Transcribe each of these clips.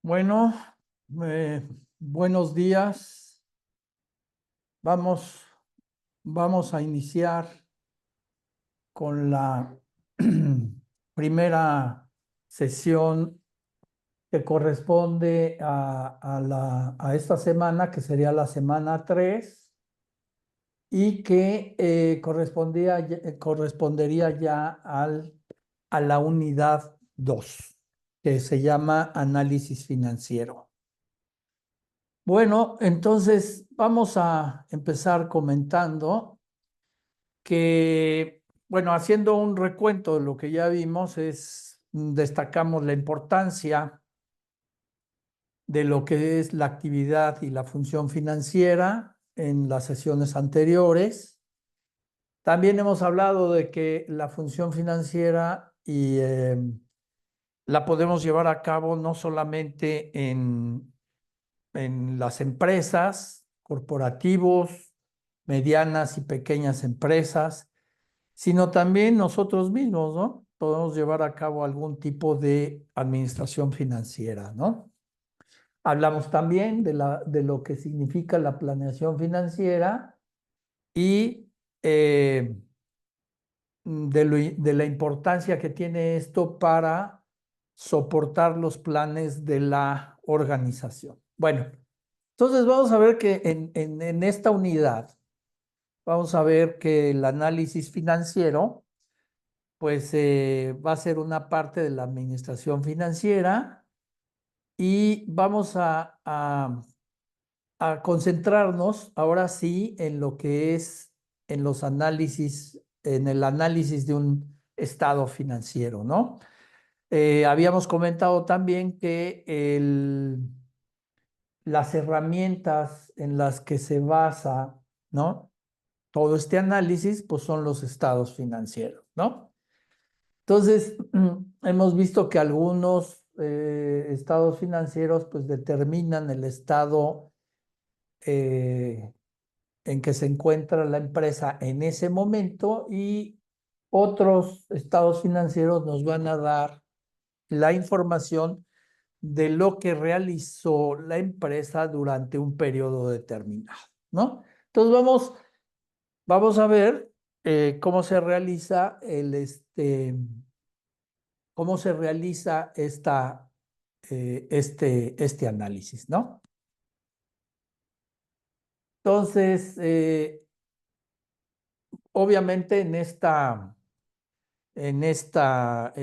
Bueno, buenos días. Vamos, vamos a iniciar con la primera sesión que corresponde a esta semana, que sería la semana 3 y que correspondería ya a la unidad 2, que se llama análisis financiero. Bueno, entonces vamos a empezar comentando que, bueno, haciendo un recuento de lo que ya vimos, destacamos la importancia de lo que es la actividad y la función financiera en las sesiones anteriores. También hemos hablado de que la función financiera la podemos llevar a cabo no solamente en las empresas, corporativos, medianas y pequeñas empresas, sino también nosotros mismos, ¿no? Podemos llevar a cabo algún tipo de administración financiera, ¿no? Hablamos también de lo que significa la planeación financiera y de la importancia que tiene esto para soportar los planes de la organización. Bueno, entonces vamos a ver que en esta unidad, vamos a ver que el análisis financiero, pues va a ser una parte de la administración financiera y vamos a concentrarnos ahora sí en lo que es en los análisis, en el análisis de un estado financiero, ¿no? Habíamos comentado también que las herramientas en las que se basa, ¿no? Todo este análisis, pues son los estados financieros, ¿no? Entonces, hemos visto que algunos estados financieros, pues determinan el estado eh, en que se encuentra la empresa en ese momento y otros estados financieros nos van a dar la información de lo que realizó la empresa durante un periodo determinado, ¿no? Entonces vamos a ver cómo se realiza cómo se realiza este análisis, ¿no? Entonces, obviamente en esta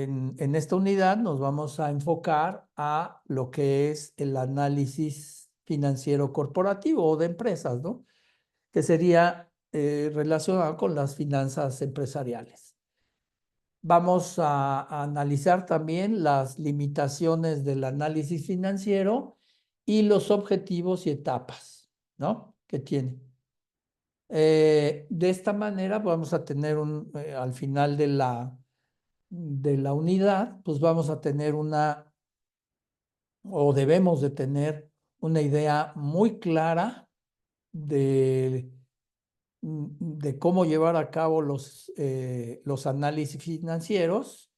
unidad nos vamos a enfocar a lo que es el análisis financiero corporativo o de empresas, ¿no? Que sería relacionado con las finanzas empresariales. Vamos a analizar también las limitaciones del análisis financiero y los objetivos y etapas, ¿no? Que tiene. De esta manera vamos a tener al final de la unidad, pues vamos a tener o debemos de tener una idea muy clara de cómo llevar a cabo los análisis financieros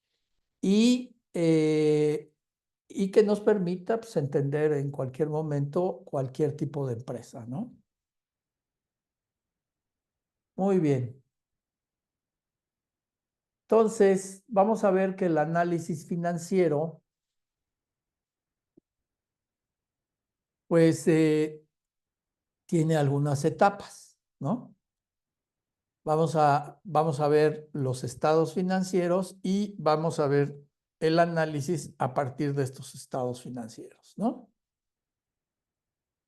y que nos permita, pues, entender en cualquier momento cualquier tipo de empresa, ¿no? Muy bien. Entonces, vamos a ver que el análisis financiero, pues, tiene algunas etapas, ¿no? Vamos a ver los estados financieros y vamos a ver el análisis a partir de estos estados financieros, ¿no?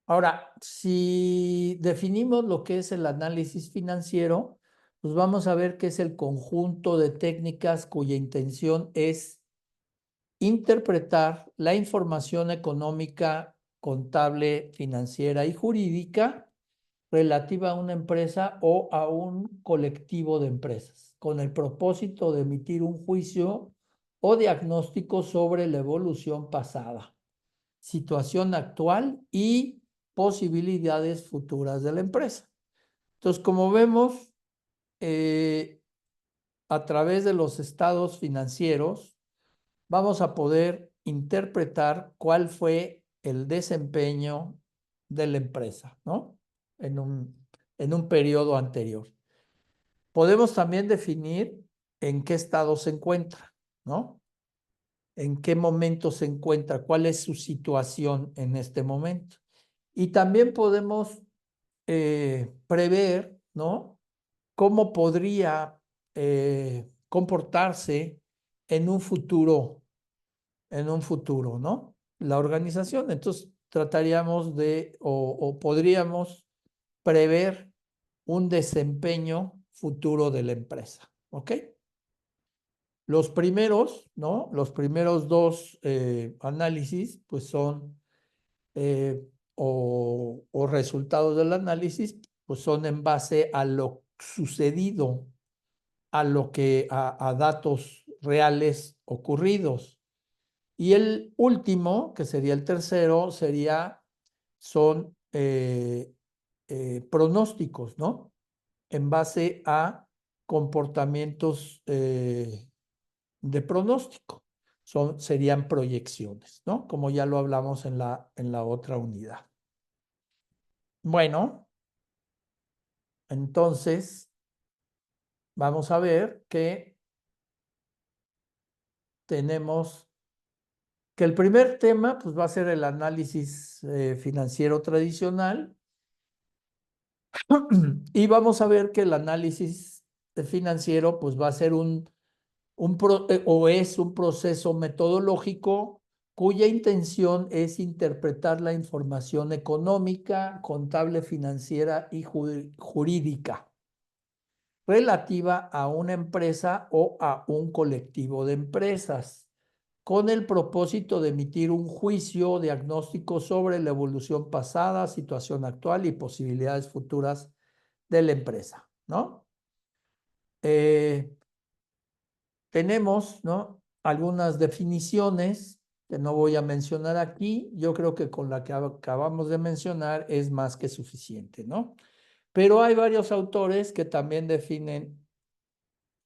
Ahora, si definimos lo que es el análisis financiero, pues vamos a ver que es el conjunto de técnicas cuya intención es interpretar la información económica, contable, financiera y jurídica relativa a una empresa o a un colectivo de empresas, con el propósito de emitir un juicio o diagnóstico sobre la evolución pasada, situación actual y posibilidades futuras de la empresa. Entonces, como vemos, a través de los estados financieros, vamos a poder interpretar cuál fue el desempeño de la empresa, ¿no? En un periodo anterior. Podemos también definir en qué estado se encuentra, ¿no? En qué momento se encuentra, cuál es su situación en este momento. Y también podemos prever, ¿no? Cómo podría comportarse en un futuro, ¿no? La organización. Entonces, trataríamos o podríamos prever un desempeño futuro de la empresa, ¿ok? Los primeros, ¿no? Los primeros dos análisis, pues son, o resultados del análisis, pues son en base a lo sucedido, a datos reales ocurridos. Y el último, que sería el tercero, son pronósticos, ¿no? En base a comportamientos de pronóstico. Serían proyecciones, ¿no? Como ya lo hablamos en la otra unidad. Bueno, entonces vamos a ver que tenemos que el primer tema pues, va a ser el análisis financiero tradicional y vamos a ver que el análisis financiero pues, va a ser o es un proceso metodológico cuya intención es interpretar la información económica, contable, financiera y jurídica relativa a una empresa o a un colectivo de empresas, con el propósito de emitir un juicio o diagnóstico sobre la evolución pasada, situación actual y posibilidades futuras de la empresa, ¿no? Tenemos, ¿no? Algunas definiciones que no voy a mencionar aquí. Yo creo que con la que acabamos de mencionar es más que suficiente, ¿no? Pero hay varios autores que también definen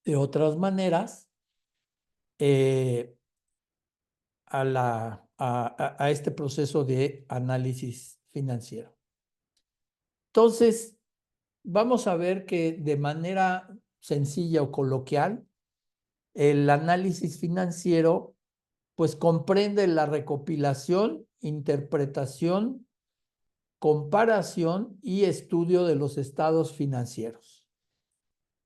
de otras maneras eh, a este proceso de análisis financiero. Entonces, vamos a ver que de manera sencilla o coloquial, el análisis financiero pues comprende la recopilación, interpretación, comparación y estudio de los estados financieros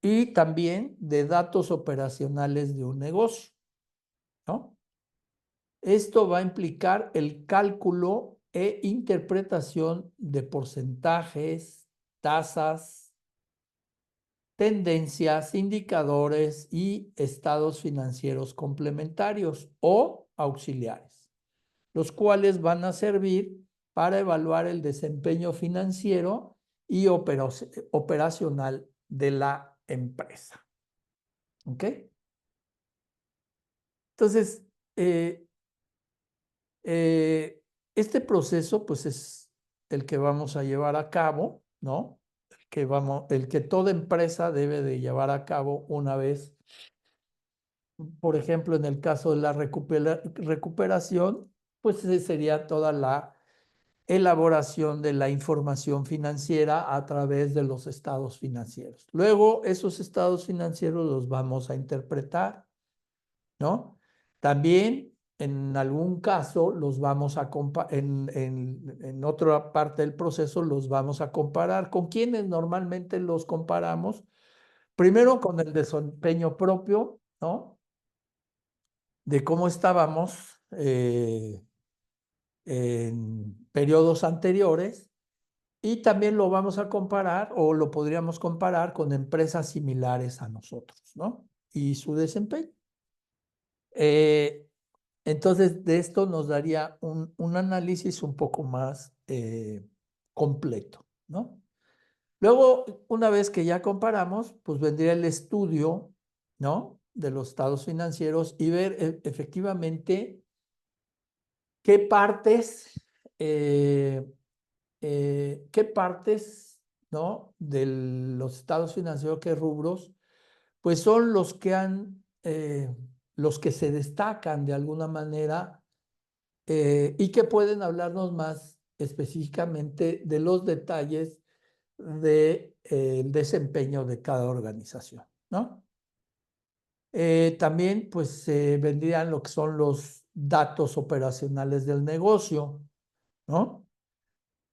y también de datos operacionales de un negocio, ¿no? Esto va a implicar el cálculo e interpretación de porcentajes, tasas, tendencias, indicadores y estados financieros complementarios o auxiliares, los cuales van a servir para evaluar el desempeño financiero y operacional de la empresa. ¿Ok? Entonces, eh, este proceso, pues es el que vamos a llevar a cabo, ¿no? El que toda empresa debe de llevar a cabo una vez, por ejemplo, en el caso de la recuperación, pues ese sería toda la elaboración de la información financiera a través de los estados financieros. Luego, esos estados financieros los vamos a interpretar, ¿no? También, en algún caso, los vamos a en otra parte del proceso, los vamos a comparar. ¿Con quiénes normalmente los comparamos? Primero con el desempeño propio, ¿no? De cómo estábamos en periodos anteriores. Y también lo vamos a comparar o lo podríamos comparar con empresas similares a nosotros, ¿no? Y su desempeño. Entonces, de esto nos daría un análisis un poco más completo, ¿no? Luego, una vez que ya comparamos, pues vendría el estudio, ¿no? De los estados financieros y ver efectivamente qué partes eh, qué partes, ¿no? De los estados financieros, qué rubros, pues son los que se destacan de alguna manera y que pueden hablarnos más específicamente de los detalles del desempeño de cada organización, ¿no? También, pues, vendrían lo que son los datos operacionales del negocio, ¿no?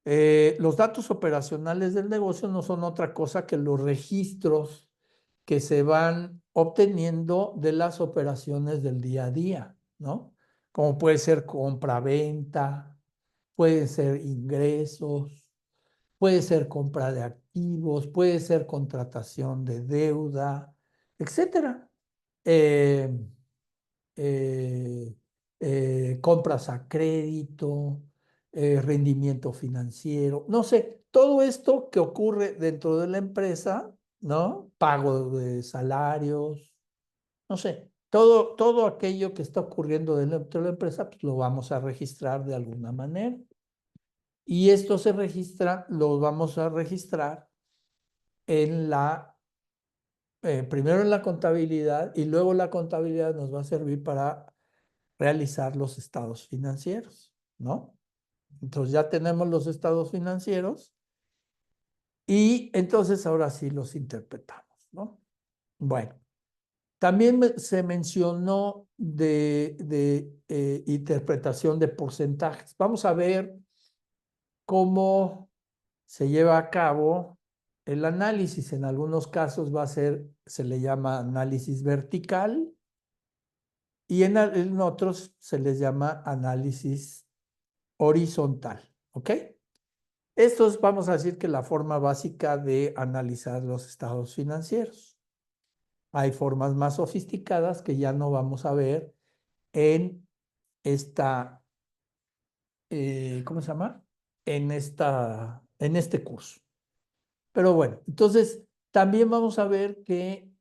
Los datos operacionales del negocio no son otra cosa que los registros que se van obteniendo de las operaciones del día a día, ¿no? Como puede ser compra-venta, pueden ser ingresos, puede ser compra de activos, puede ser contratación de deuda, etcétera. Eh, eh, compras a crédito, rendimiento financiero, no sé, todo esto que ocurre dentro de la empresa, ¿no? Pago de salarios, no sé, todo aquello que está ocurriendo dentro de la empresa, pues lo vamos a registrar de alguna manera. Y esto se registra, lo vamos a registrar en primero en la contabilidad y luego la contabilidad nos va a servir para realizar los estados financieros, ¿no? Entonces ya tenemos los estados financieros y entonces ahora sí los interpretamos, ¿no? Bueno, también se mencionó de interpretación de porcentajes. Vamos a ver cómo se lleva a cabo el análisis. En algunos casos va a ser, se le llama análisis vertical y en otros se les llama análisis horizontal, ¿ok? Esto es, vamos a decir que la forma básica de analizar los estados financieros. Hay formas más sofisticadas que ya no vamos a ver en esta, ¿cómo se llama? En este curso. Pero bueno, entonces también vamos a ver que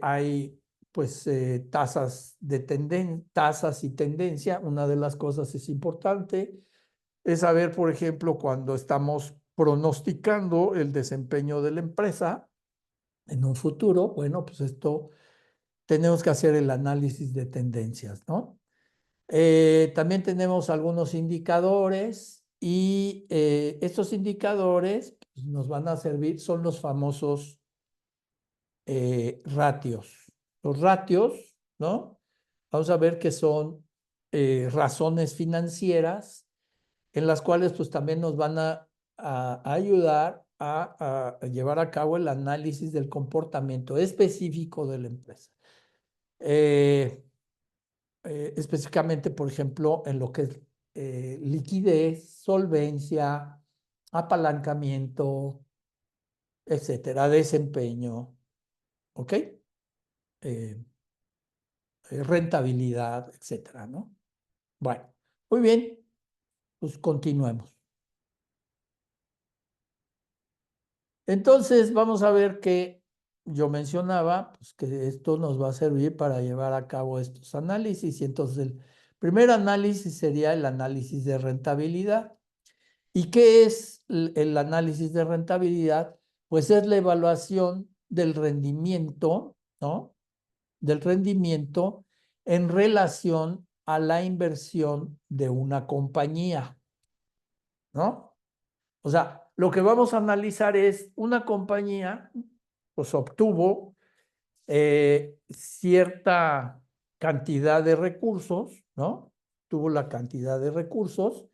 hay pues tasas y tendencia. Una de las cosas es importante es saber, por ejemplo, cuando estamos pronosticando el desempeño de la empresa en un futuro, bueno, pues esto tenemos que hacer el análisis de tendencias, ¿no? También tenemos algunos indicadores y estos indicadores pues, nos van a servir, son los famosos ratios. Los ratios, ¿no? Vamos a ver que son razones financieras en las cuales pues también nos van a ayudar a llevar a cabo el análisis del comportamiento específico de la empresa. Específicamente, por ejemplo, en lo que es liquidez, solvencia, apalancamiento, etcétera, desempeño, ¿ok? Rentabilidad, etcétera, ¿no? Bueno, muy bien, pues continuemos. Entonces, vamos a ver que yo mencionaba pues, que esto nos va a servir para llevar a cabo estos análisis. Y entonces, el primer análisis sería el análisis de rentabilidad. ¿Y qué es el análisis de rentabilidad? Pues es la evaluación del rendimiento, ¿no? Del rendimiento en relación a la inversión de una compañía, ¿no? O sea, lo que vamos a analizar es una compañía, pues obtuvo cierta cantidad de recursos, ¿no? Tuvo la cantidad de recursos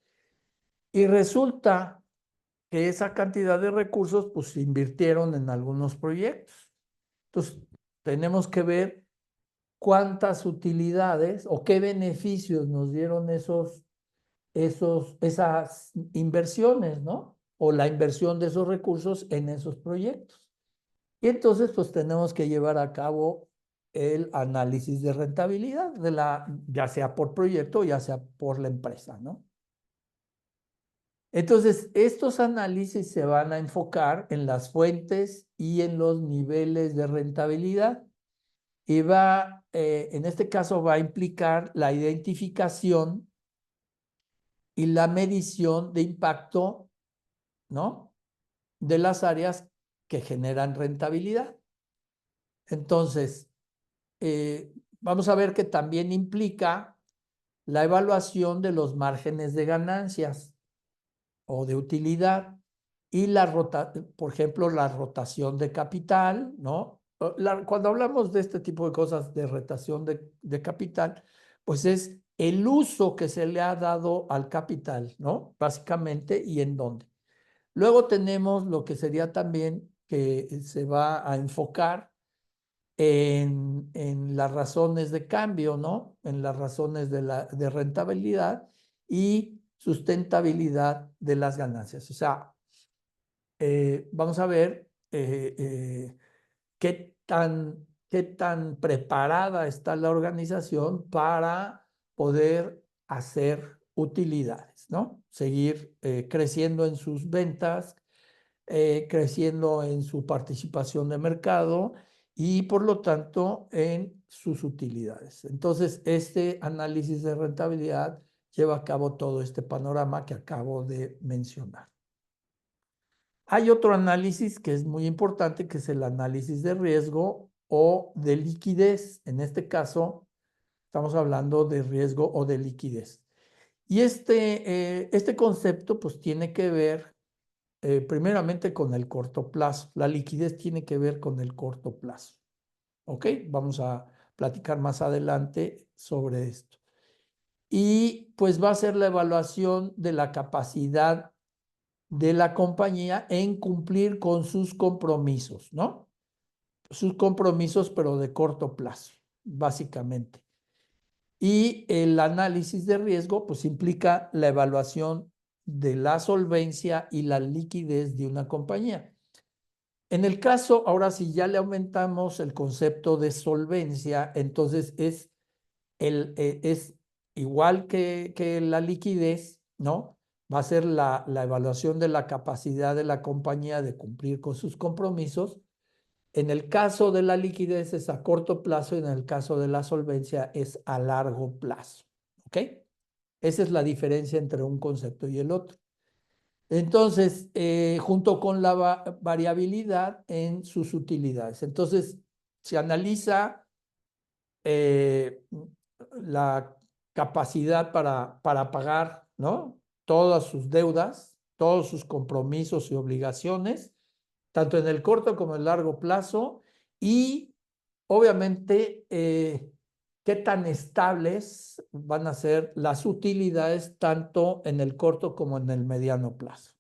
y resulta que esa cantidad de recursos, pues se invirtieron en algunos proyectos. Entonces, tenemos que ver cuántas utilidades o qué beneficios nos dieron esas inversiones, ¿no? O la inversión de esos recursos en esos proyectos. Y entonces, pues tenemos que llevar a cabo el análisis de rentabilidad, ya sea por proyecto, ya sea por la empresa, ¿no? Entonces, estos análisis se van a enfocar en las fuentes y en los niveles de rentabilidad. Y en este caso, va a implicar la identificación y la medición de impacto, ¿no? De las áreas que generan rentabilidad. Entonces, vamos a ver que también implica la evaluación de los márgenes de ganancias o de utilidad y por ejemplo, la rotación de capital, ¿no? Cuando hablamos de este tipo de cosas de rotación de capital, pues es el uso que se le ha dado al capital, ¿no? Básicamente, y en dónde. Luego tenemos lo que sería también que se va a enfocar en las razones de cambio, ¿no? En las razones de rentabilidad y sustentabilidad de las ganancias. O sea, vamos a ver qué tan preparada está la organización para poder hacer utilidades, ¿no? Seguir creciendo en sus ventas, creciendo en su participación de mercado y por lo tanto en sus utilidades. Entonces, este análisis de rentabilidad lleva a cabo todo este panorama que acabo de mencionar. Hay otro análisis que es muy importante, que es el análisis de riesgo o de liquidez. En este caso, estamos hablando de riesgo o de liquidez. Y este concepto pues tiene que ver primeramente con el corto plazo. La liquidez tiene que ver con el corto plazo. ¿Ok? Vamos a platicar más adelante sobre esto. Y pues va a ser la evaluación de la capacidad de la compañía en cumplir con sus compromisos, ¿no? Sus compromisos, pero de corto plazo, básicamente. Y el análisis de riesgo, pues implica la evaluación de la solvencia y la liquidez de una compañía. En el caso, ahora si ya le aumentamos el concepto de solvencia, entonces es igual que la liquidez, ¿no? Va a ser la evaluación de la capacidad de la compañía de cumplir con sus compromisos. En el caso de la liquidez es a corto plazo y en el caso de la solvencia es a largo plazo. ¿Ok? Esa es la diferencia entre un concepto y el otro. Entonces, junto con la variabilidad en sus utilidades. Entonces, se analiza la capacidad para pagar, ¿no? Todas sus deudas, todos sus compromisos y obligaciones, tanto en el corto como en el largo plazo, y obviamente qué tan estables van a ser las utilidades tanto en el corto como en el mediano plazo.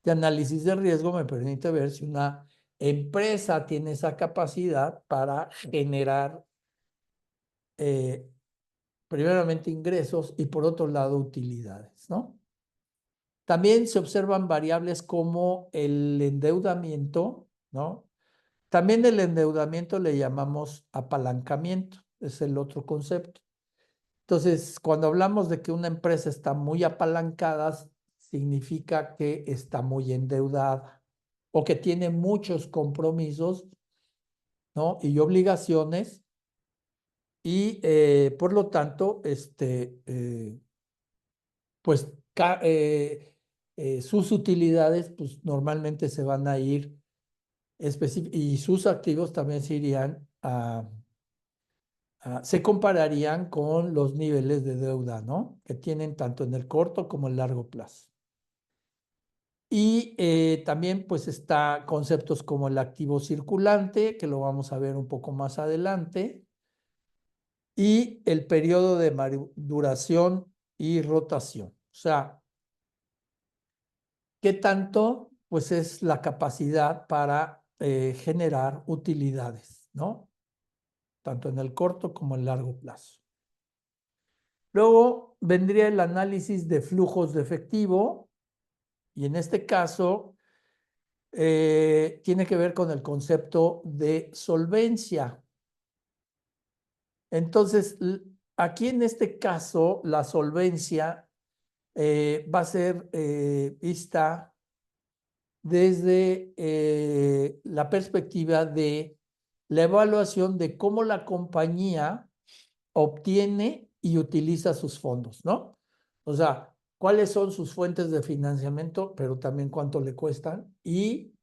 De análisis de riesgo me permite ver si una empresa tiene esa capacidad para generar primeramente ingresos y por otro lado utilidades, ¿no? También se observan variables como el endeudamiento, ¿no? También el endeudamiento le llamamos apalancamiento, es el otro concepto. Entonces, cuando hablamos de que una empresa está muy apalancada, significa que está muy endeudada o que tiene muchos compromisos, ¿no? Y obligaciones y por lo tanto, pues sus utilidades pues normalmente se van a ir y sus activos también se irían se compararían con los niveles de deuda, ¿no? Que tienen tanto en el corto como en el largo plazo. Y también pues está conceptos como el activo circulante, que lo vamos a ver un poco más adelante, y el periodo de maduración y rotación. O sea, ¿qué tanto pues es la capacidad para generar utilidades, ¿no? Tanto en el corto como en el largo plazo. Luego vendría el análisis de flujos de efectivo y en este caso tiene que ver con el concepto de solvencia. Entonces, aquí en este caso, la solvencia va a ser vista desde la perspectiva de la evaluación de cómo la compañía obtiene y utiliza sus fondos, ¿no? O sea, cuáles son sus fuentes de financiamiento, pero también cuánto le cuestan y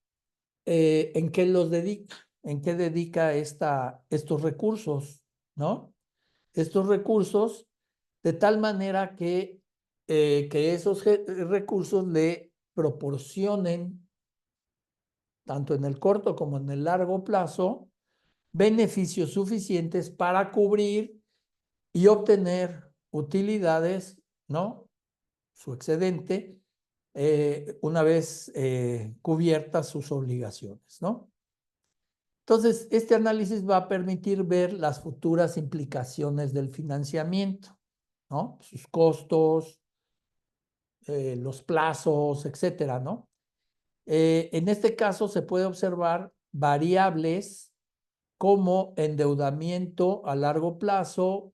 en qué los dedica, en qué dedica estos recursos, ¿no? Estos recursos de tal manera que esos recursos le proporcionen, tanto en el corto como en el largo plazo, beneficios suficientes para cubrir y obtener utilidades, ¿no? Su excedente, una vez cubiertas sus obligaciones, ¿no? Entonces, este análisis va a permitir ver las futuras implicaciones del financiamiento, ¿no? Sus costos, los plazos, etcétera, ¿no? En este caso se puede observar variables como endeudamiento a largo plazo,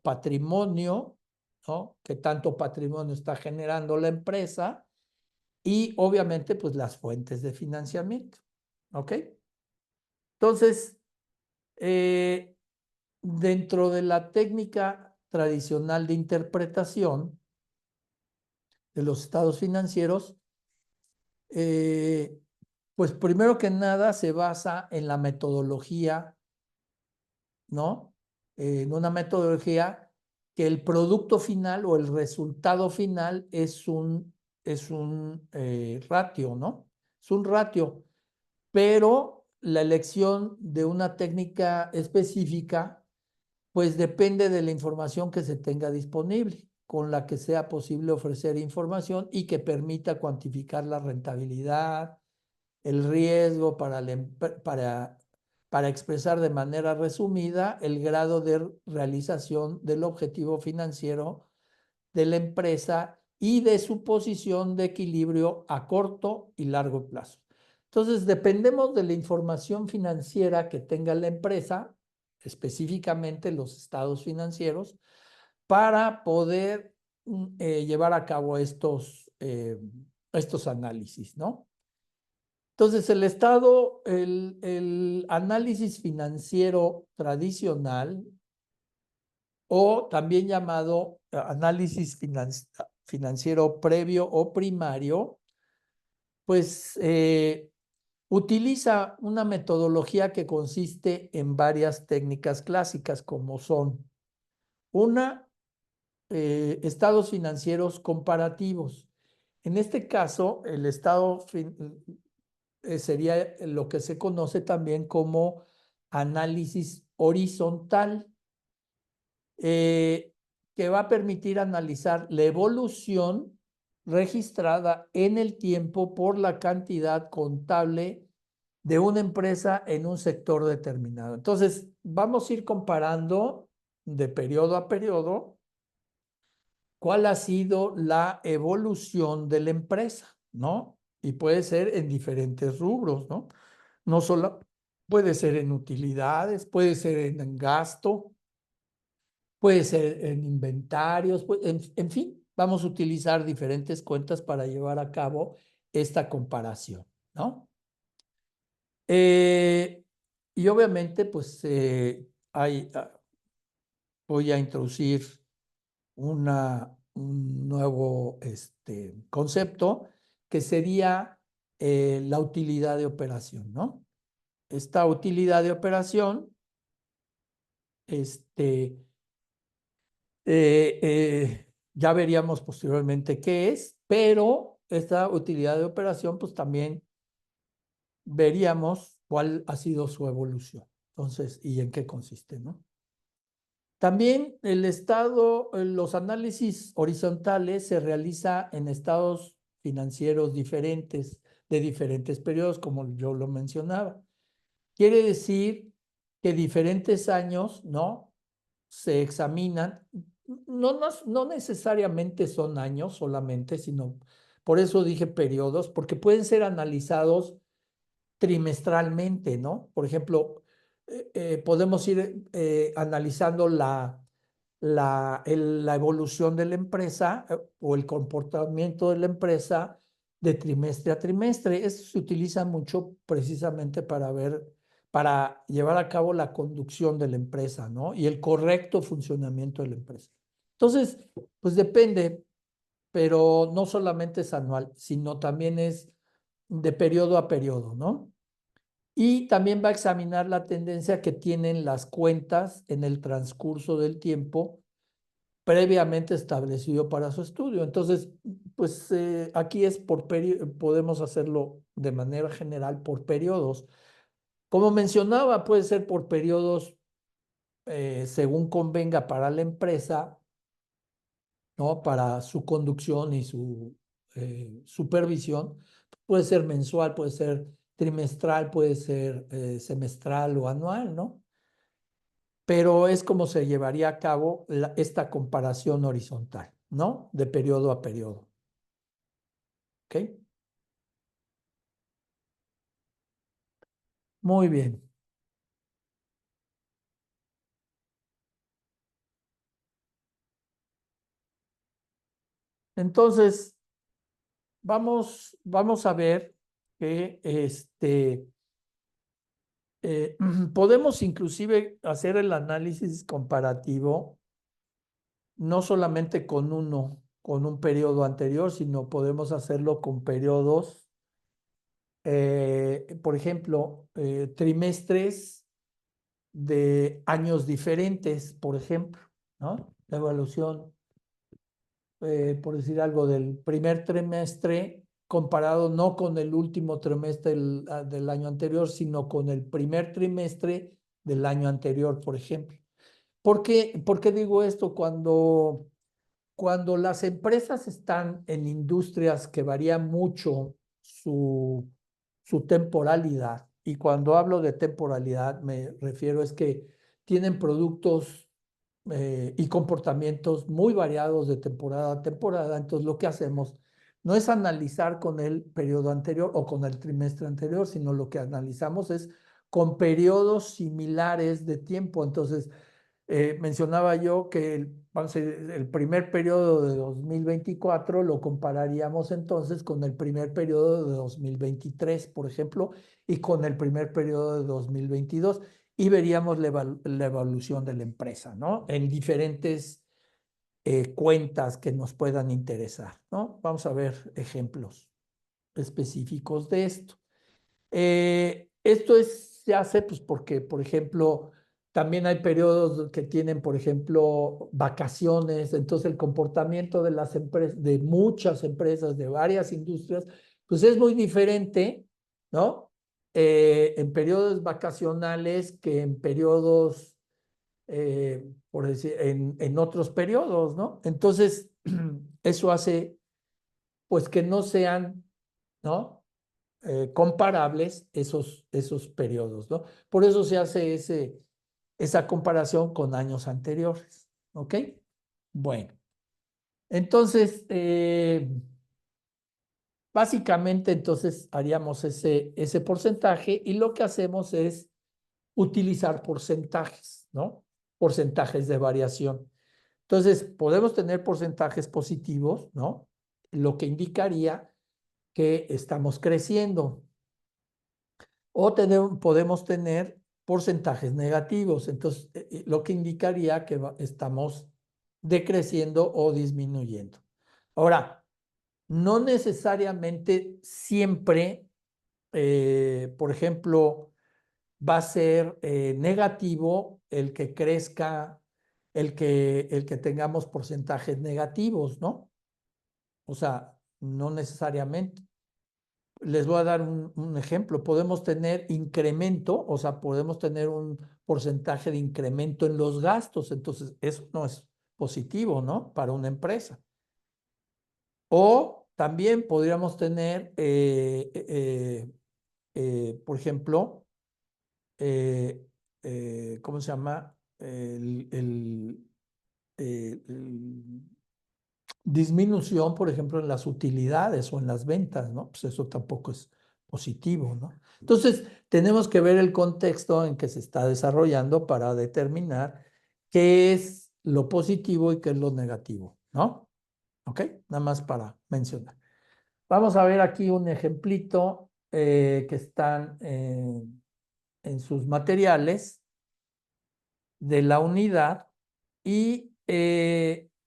patrimonio, ¿no? ¿Qué tanto patrimonio está generando la empresa? Y obviamente, pues las fuentes de financiamiento, ¿ok? Entonces, eh, dentro de la técnica tradicional de interpretación de los estados financieros, eh, pues primero que nada se basa en la metodología, ¿no? En una metodología que el producto final o el resultado final es un ratio, ¿no? Es un ratio, pero la elección de una técnica específica, pues depende de la información que se tenga disponible, con la que sea posible ofrecer información y que permita cuantificar la rentabilidad, el riesgo para expresar de manera resumida el grado de realización del objetivo financiero de la empresa y de su posición de equilibrio a corto y largo plazo. Entonces, dependemos de la información financiera que tenga la empresa, específicamente los estados financieros, para poder llevar a cabo estos análisis, ¿no? Entonces, el análisis financiero tradicional, o también llamado análisis financiero previo o primario, pues utiliza una metodología que consiste en varias técnicas clásicas, como son una, estados financieros comparativos. En este caso, el sería lo que se conoce también como análisis horizontal, eh, que va a permitir analizar la evolución registrada en el tiempo por la cantidad contable de una empresa en un sector determinado. Entonces, vamos a ir comparando de periodo a periodo cuál ha sido la evolución de la empresa, ¿no? Y puede ser en diferentes rubros, ¿no? No solo puede ser en utilidades, puede ser en gasto, puede ser en inventarios, en fin, vamos a utilizar diferentes cuentas para llevar a cabo esta comparación, ¿no? Eh, y obviamente, pues voy a introducir un nuevo concepto que sería la utilidad de operación, ¿no? Esta utilidad de operación, ya veríamos posteriormente qué es, pero esta utilidad de operación, pues también veríamos cuál ha sido su evolución. Entonces, y en qué consiste, ¿no? También los análisis horizontales se realiza en estados financieros diferentes, de diferentes periodos, como yo lo mencionaba. Quiere decir que diferentes años, ¿no? Se examinan, no necesariamente son años solamente, sino, por eso dije periodos, porque pueden ser analizados trimestralmente, ¿no? Por ejemplo, podemos ir analizando la evolución de la empresa o el comportamiento de la empresa de trimestre a trimestre. Eso se utiliza mucho precisamente para llevar a cabo la conducción de la empresa, ¿no? Y el correcto funcionamiento de la empresa. Entonces, pues depende, pero no solamente es anual, sino también es de periodo a periodo, ¿no? Y también va a examinar la tendencia que tienen las cuentas en el transcurso del tiempo, previamente establecido para su estudio. Entonces, pues aquí es por podemos hacerlo de manera general por periodos. Como mencionaba, puede ser por periodos según convenga para la empresa, ¿no? Para su conducción y su supervisión. Puede ser mensual, puede ser trimestral, puede ser semestral o anual, ¿no? Pero es como se llevaría a cabo esta comparación horizontal, ¿no? De periodo a periodo, ¿ok? Muy bien. Entonces, vamos a ver que podemos inclusive hacer el análisis comparativo no solamente con un periodo anterior, sino podemos hacerlo con periodos, por ejemplo, trimestres de años diferentes, por ejemplo, ¿no? La evaluación, por decir algo, del primer trimestre comparado no con el último trimestre del año anterior, sino con el primer trimestre del año anterior, por ejemplo. Por qué digo esto? Cuando las empresas están en industrias que varían mucho su temporalidad, y cuando hablo de temporalidad me refiero es que tienen productos y comportamientos muy variados de temporada a temporada, entonces lo que hacemos no es analizar con el periodo anterior o con el trimestre anterior, sino lo que analizamos es con periodos similares de tiempo. Entonces, mencionaba yo que vamos a decir, el primer periodo de 2024 lo compararíamos entonces con el primer periodo de 2023, por ejemplo, y con el primer periodo de 2022, y veríamos la evolución de la empresa, ¿no? En diferentes cuentas que nos puedan interesar, ¿no? Vamos a ver ejemplos específicos de esto. Esto se hace pues porque, por ejemplo, también hay periodos que tienen, por ejemplo, vacaciones, entonces el comportamiento de las empresas, de muchas empresas, de varias industrias, pues es muy diferente, ¿no? En periodos vacacionales que en periodos, por decir, en otros periodos, ¿no? Entonces, eso hace, pues, que no sean, ¿no? Comparables esos periodos, ¿no? Por eso se hace esa comparación con años anteriores, ¿ok? Bueno, entonces, básicamente entonces haríamos ese porcentaje y lo que hacemos es utilizar porcentajes, ¿no? Porcentajes de variación. Entonces, podemos tener porcentajes positivos, ¿no? Lo que indicaría que estamos creciendo. O podemos tener porcentajes negativos, entonces lo que indicaría que estamos decreciendo o disminuyendo. Ahora, no necesariamente siempre, por ejemplo, va a ser negativo el que crezca, el que tengamos porcentajes negativos, ¿no? O sea, no necesariamente. Les voy a dar un ejemplo. Podemos tener incremento, o sea, podemos tener un porcentaje de incremento en los gastos. Entonces, eso no es positivo, ¿no? Para una empresa. O también podríamos tener, por ejemplo, ¿cómo se llama? El disminución, por ejemplo, en las utilidades o en las ventas, ¿no? Pues eso tampoco es positivo, ¿no? Entonces, tenemos que ver el contexto en que se está desarrollando para determinar qué es lo positivo y qué es lo negativo, ¿no? ¿Ok? Nada más para mencionar. Vamos a ver aquí un ejemplito que están en sus materiales de la unidad y,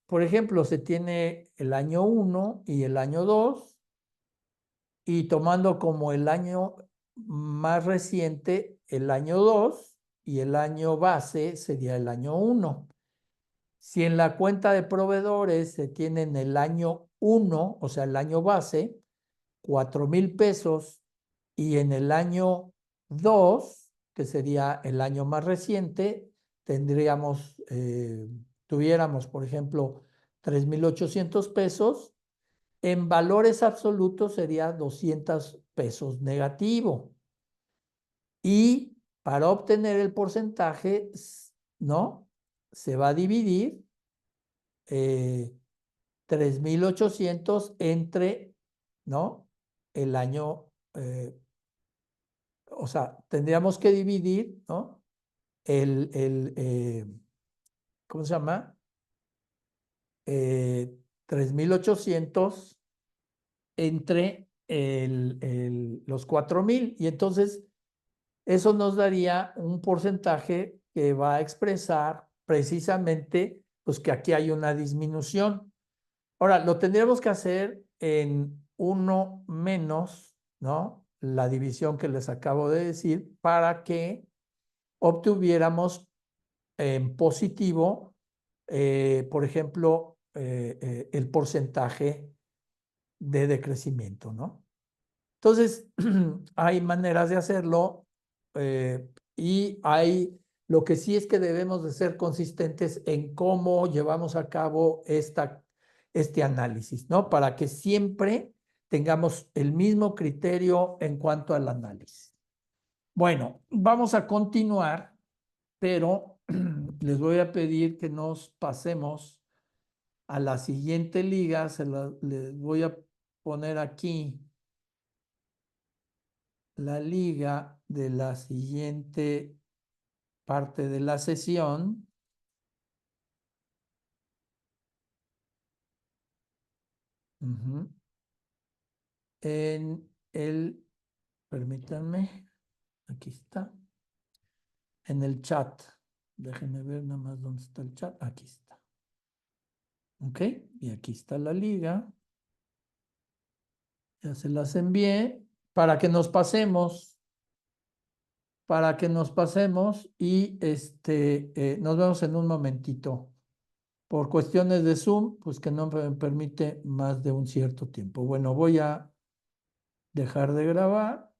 por ejemplo, se tiene el año 1 y el año 2 y tomando como el año más reciente el año 2 y el año base sería el año 1. Si en la cuenta de proveedores se tiene en el año 1, o sea, el año base, 4,000 pesos, y en el año 2, que sería el año más reciente, tuviéramos, por ejemplo, 3,800 pesos, en valores absolutos sería 200 pesos negativo. Y para obtener el porcentaje, ¿no? Se va a dividir 3,800 entre, ¿no? El año, o sea, tendríamos que dividir, ¿no? ¿Cómo se llama? 3,800 entre los 4,000. Y entonces eso nos daría un porcentaje que va a expresar precisamente, pues que aquí hay una disminución. Ahora, lo tendríamos que hacer en uno menos, ¿no? La división que les acabo de decir, para que obtuviéramos en positivo, por ejemplo, el porcentaje de decrecimiento, ¿no? Entonces, hay maneras de hacerlo, y lo que sí es que debemos de ser consistentes en cómo llevamos a cabo este análisis, ¿no? Para que siempre tengamos el mismo criterio en cuanto al análisis. Bueno, vamos a continuar, pero les voy a pedir que nos pasemos a la siguiente liga. Les voy a poner aquí la liga de la siguiente parte de la sesión. En permítanme, aquí está, en el chat. Déjenme ver nada más dónde está el chat. Aquí está. Ok, y aquí está la liga. Ya se las envié para que nos pasemos, y nos vemos en un momentito. Por cuestiones de Zoom, pues que no me permite más de un cierto tiempo. Bueno, voy a dejar de grabar.